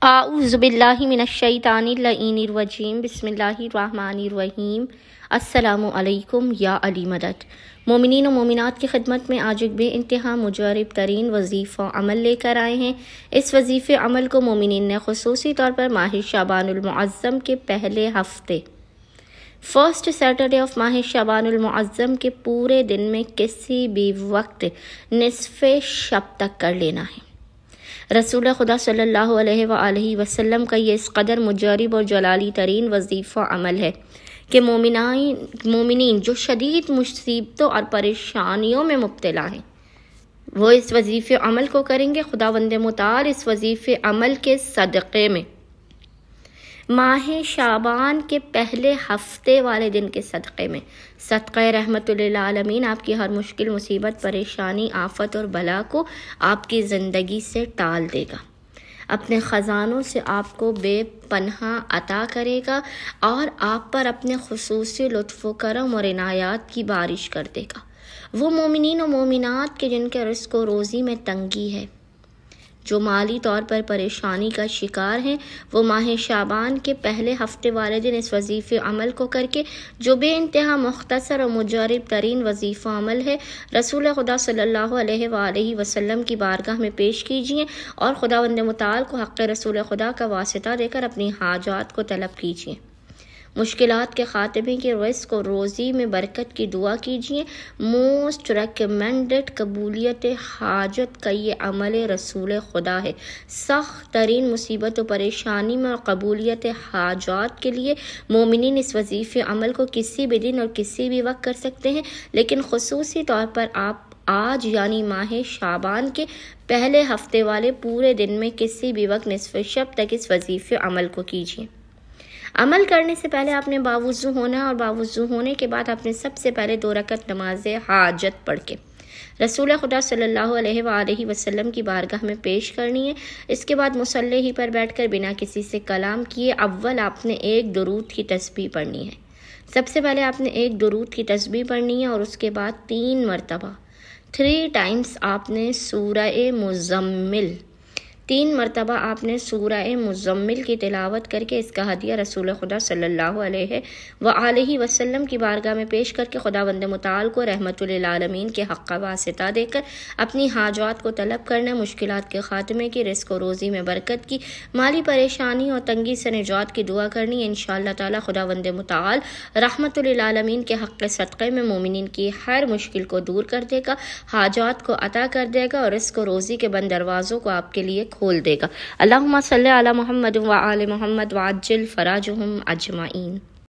اعوذ باللہ من الشیطان اللعین الرجیم بسم اللہ الرحمن الرحیم۔ السلام علیکم یا علی مدد۔ مومنین و مومنات کی خدمت میں آج ایک بے انتہا مجرب ترین وظیفہ عمل لے کر آئے ہیں۔ اس وظیفے عمل کو مومنین نے خصوصی طور پر ماہ شعبان المعظم کے پہلے ہفتے فرسٹ سیٹرڈے آف ماہ شعبان المعظم کے پورے دن میں کسی بھی وقت نصف شب تک کر لینا ہے۔ رسول خدا صلی اللہ علیہ وآلہ وسلم کا یہ اس قدر مجرب اور جلالی ترین وظیفہ عمل ہے کہ مومنین جو شدید مصیبتوں اور پریشانیوں میں مبتلا ہیں وہ اس وظیفے عمل کو کریں گے۔ خداوند متعال اس وظیفے عمل کے صدقے میں ماہ شعبان کے پہلے ہفتے والے دن کے صدقے میں صدقہ رحمت للعالمین آپ کی ہر مشکل، مصیبت، پریشانی، آفت اور بلا کو آپ کی زندگی سے ٹال دے گا، اپنے خزانوں سے آپ کو بے پناہ عطا کرے گا اور آپ پر اپنے خصوصی لطف و کرم اور عنایات کی بارش کر دے گا۔ وہ مومنین و مومنات کے جن کے رزق و روزی میں تنگی ہے، جو مالی طور پر پریشانی کا شکار ہیں، وہ ماہ شعبان کے پہلے ہفتے والے دن اس وظیفے عمل کو کر کے جو بے انتہا مختصر اور مجرب ترین وظیفہ عمل ہے، رسول خدا صلی اللہ علیہ وآلہ وسلم کی بارگاہ میں پیش کیجیے اور خداوند متعال کو حق رسول خدا کا واسطہ دے کر اپنی حاجات کو طلب کیجیے۔ مشکلات کے خاتمے کی، رزق و روزی میں برکت کی دعا کیجیے۔ موسٹ ریکمینڈڈ قبولیت حاجت کا یہ عمل رسول خدا ہے۔ سخت ترین مصیبت و پریشانی میں اور قبولیت حاجات کے لیے مومنین اس وظیفے عمل کو کسی بھی دن اور کسی بھی وقت کر سکتے ہیں، لیکن خصوصی طور پر آپ آج یعنی ماہ شعبان کے پہلے ہفتے والے پورے دن میں کسی بھی وقت نصف شب تک اس وظیفے عمل کو کیجیے۔ عمل کرنے سے پہلے آپ نے باوضو ہونا ہے اور باوضو ہونے کے بعد آپ نے سب سے پہلے 2 رکعت نماز حاجت پڑھ کے رسول خدا صلی اللہ علیہ وآلہ وسلم کی بارگاہ میں پیش کرنی ہے۔ اس کے بعد مصلی ہی پر بیٹھ کر بنا کسی سے کلام کیے اول آپ نے ایک درود کی تسبیح پڑھنی ہے۔ سب سے پہلے آپ نے ایک درود کی تسبیح پڑھنی ہے اور اس کے بعد 3 مرتبہ 3 ٹائمز آپ نے سورہ مزمل 3 مرتبہ آپ نے سورہ مزمل کی تلاوت کر کے اس کا ہدیہ رسول خدا صلی اللہ علیہ وآلہ وسلم کی بارگاہ میں پیش کر کے خداوند متعال کو رحمت للعالمین کے حق کا واسطہ دے کر اپنی حاجات کو طلب کرنا، مشکلات کے خاتمے کی، رزق و روزی میں برکت کی، مالی پریشانی اور تنگی سے نجات کی دعا کرنی ہے۔ انشاءاللہ تعالی خداوند متعال رحمت للعالمین کے حق کے صدقے میں مومنین کی ہر مشکل کو دور کر دے گا، حاجات کو عطا کر دے گا اور رزق و روزی کے بند دروازوں کو آپ کے لیے کھول دے گا۔ اللہم صلی علی محمد وآل محمد وعجل فراجہم اجمعین۔